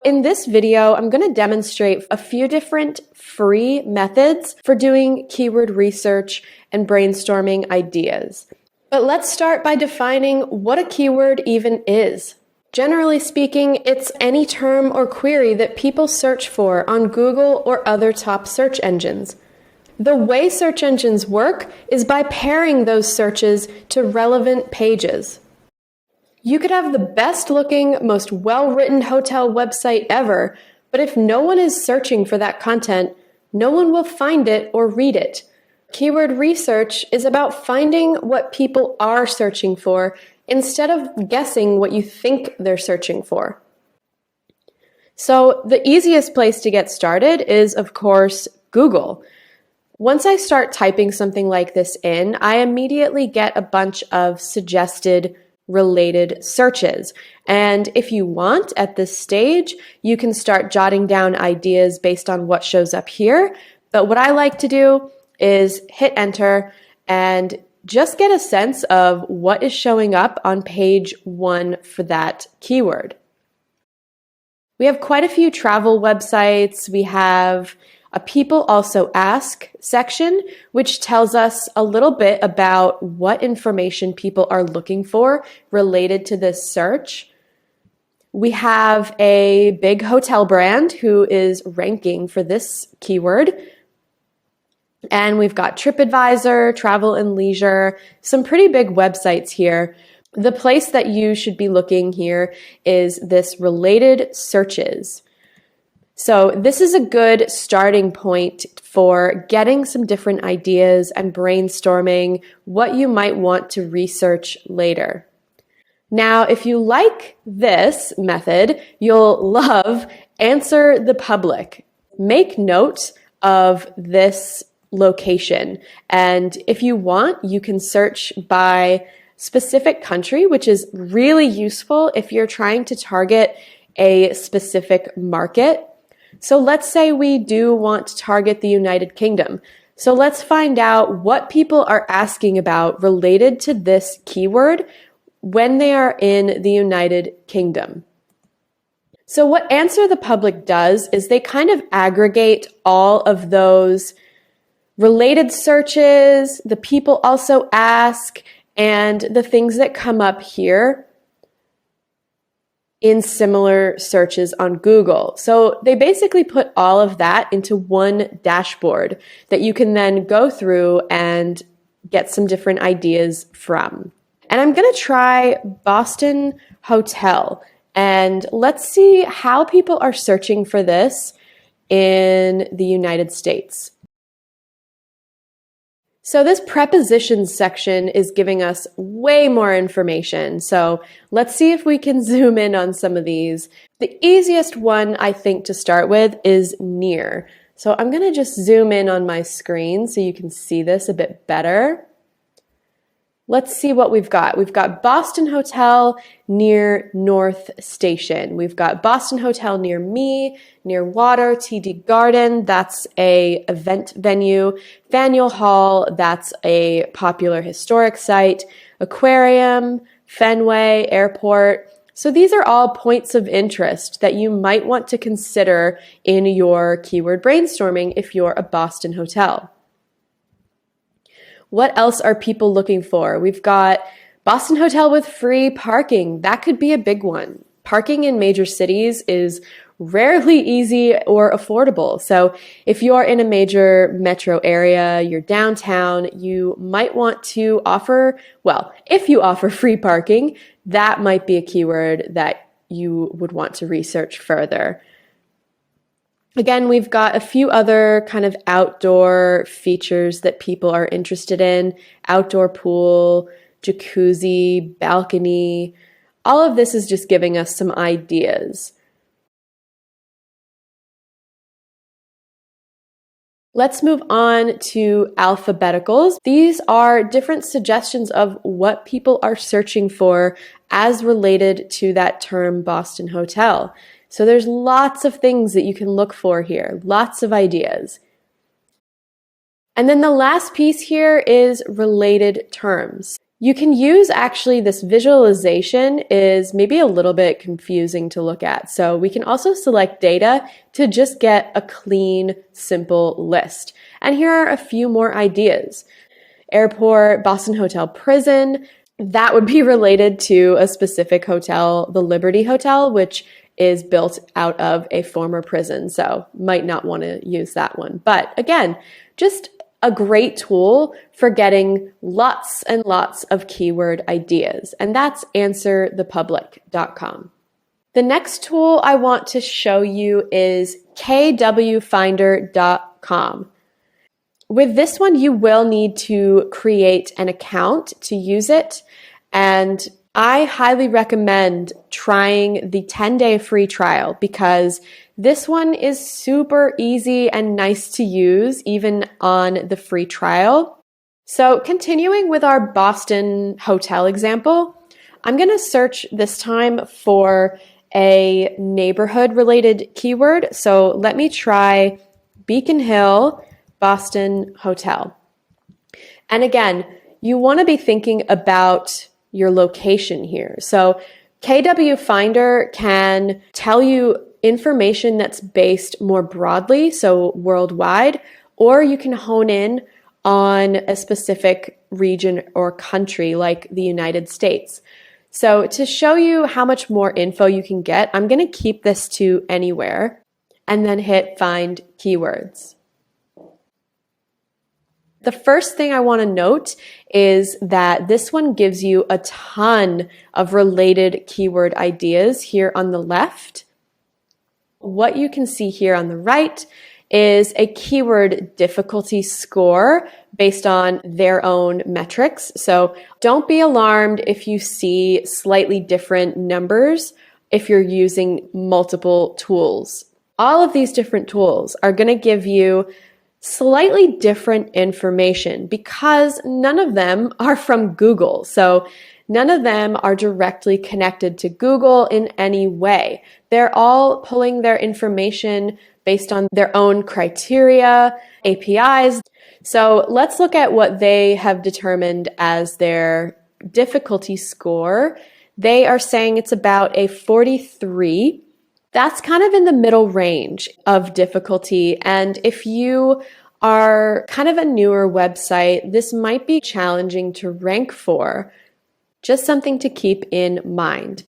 In this video, I'm going to demonstrate a few different free methods for doing keyword research and brainstorming ideas. But let's start by defining what a keyword even is. Generally speaking, it's any term or query that people search for on Google or other top search engines. The way search engines work is by pairing those searches to relevant pages. You could have the best looking, most well-written hotel website ever, but if no one is searching for that content, no one will find it or read it. Keyword research is about finding what people are searching for instead of guessing what you think they're searching for. So the easiest place to get started is, of course, Google. Once I start typing something like this in, I immediately get a bunch of suggested related searches. And if you want, at this stage, you can start jotting down ideas based on what shows up here. But what I like to do is hit enter and just get a sense of what is showing up on page 1 for that keyword. We have quite a few travel websites. We have a People Also Ask section, which tells us a little bit about what information people are looking for related to this search. We have a big hotel brand who is ranking for this keyword. And we've got TripAdvisor, Travel and Leisure, some pretty big websites here. The place that you should be looking here is this related searches. So this is a good starting point for getting some different ideas and brainstorming what you might want to research later. Now, if you like this method, you'll love Answer the Public. Make note of this location. And if you want, you can search by specific country, which is really useful if you're trying to target a specific market. So let's say we do want to target the United Kingdom. So let's find out what people are asking about related to this keyword when they are in the United Kingdom. So what Answer the Public does is they kind of aggregate all of those related searches, the People Also Ask, and the things that come up here in similar searches on Google. So they basically put all of that into one dashboard that you can then go through and get some different ideas from. And I'm going to try Boston Hotel, and let's see how people are searching for this in the United States. So this prepositions section is giving us way more information. So let's see if we can zoom in on some of these. The easiest one, I think, to start with is near. So I'm going to just zoom in on my screen so you can see this a bit better. Let's see what we've got. We've got Boston Hotel near North Station. We've got Boston Hotel near me, near water, TD Garden, that's a event venue, Faneuil Hall, that's a popular historic site, aquarium, Fenway, airport. So these are all points of interest that you might want to consider in your keyword brainstorming if you're a Boston hotel. What else are people looking for? We've got Boston Hotel with free parking. That could be a big one. Parking in major cities is rarely easy or affordable. So if you're in a major metro area, you're downtown, you might want to offer, well, if you offer free parking, that might be a keyword that you would want to research further. Again, we've got a few other kind of outdoor features that people are interested in. Outdoor pool, jacuzzi, balcony. All of this is just giving us some ideas. Let's move on to alphabeticals. These are different suggestions of what people are searching for as related to that term Boston Hotel. So there's lots of things that you can look for here, lots of ideas. And then the last piece here is related terms. You can use actually this visualization is maybe a little bit confusing to look at. So we can also select data to just get a clean, simple list. And here are a few more ideas. Airport, Boston Hotel Prison, that would be related to a specific hotel, the Liberty Hotel, which is built out of a former prison. So might not want to use that one. But again, just a great tool for getting lots and lots of keyword ideas. And that's answerthepublic.com. The next tool I want to show you is kwfinder.com. With this one, you will need to create an account to use it. And I highly recommend trying the 10-day free trial because this one is super easy and nice to use even on the free trial. So continuing with our Boston hotel example, I'm going to search this time for a neighborhood related keyword. So let me try Beacon Hill, Boston Hotel. And again, you want to be thinking about your location here. So KW Finder can tell you information that's based more broadly, so worldwide, or you can hone in on a specific region or country like the United States. So to show you how much more info you can get, I'm going to keep this to anywhere and then hit find keywords. The first thing I want to note is that this one gives you a ton of related keyword ideas here on the left. What you can see here on the right is a keyword difficulty score based on their own metrics. So don't be alarmed if you see slightly different numbers if you're using multiple tools. All of these different tools are going to give you slightly different information because none of them are from Google. So none of them are directly connected to Google in any way. They're all pulling their information based on their own criteria, APIs. So let's look at what they have determined as their difficulty score. They are saying it's about a 43. That's kind of in the middle range of difficulty. And if you are kind of a newer website, this might be challenging to rank for. Just something to keep in mind.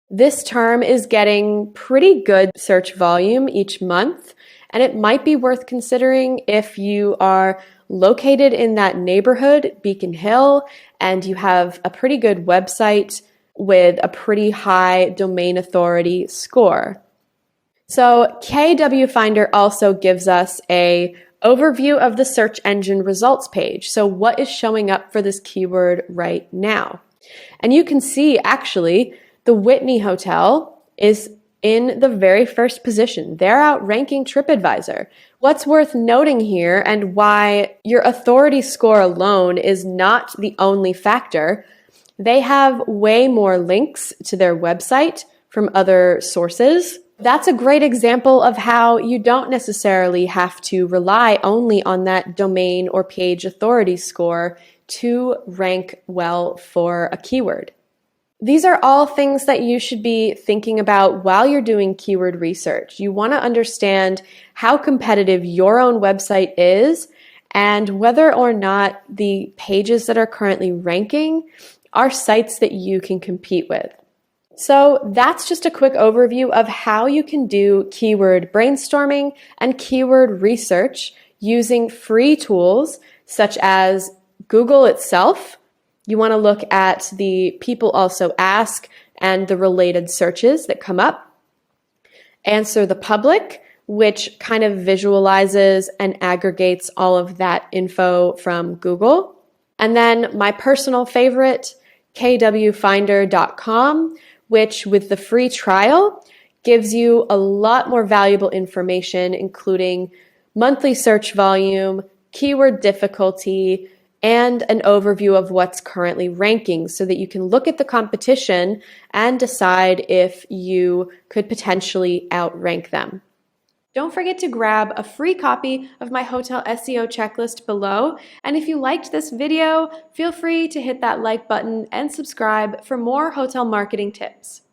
This term is getting pretty good search volume each month, and it might be worth considering if you are located in that neighborhood, Beacon Hill, and you have a pretty good website with a pretty high domain authority score. So KW Finder also gives us a overview of the search engine results page. So what is showing up for this keyword right now? And you can see actually the Whitney Hotel is in the very first position. They're outranking TripAdvisor. What's worth noting here and why your authority score alone is not the only factor, they have way more links to their website from other sources. That's a great example of how you don't necessarily have to rely only on that domain or page authority score to rank well for a keyword. These are all things that you should be thinking about while you're doing keyword research. You want to understand how competitive your own website is and whether or not the pages that are currently ranking are sites that you can compete with. So that's just a quick overview of how you can do keyword brainstorming and keyword research using free tools such as Google itself. You want to look at the people also ask and the related searches that come up. Answer the Public, which kind of visualizes and aggregates all of that info from Google. And then my personal favorite, kwfinder.com, which with the free trial gives you a lot more valuable information, including monthly search volume, keyword difficulty, and an overview of what's currently ranking so that you can look at the competition and decide if you could potentially outrank them. Don't forget to grab a free copy of my hotel SEO checklist below. And if you liked this video, feel free to hit that like button and subscribe for more hotel marketing tips.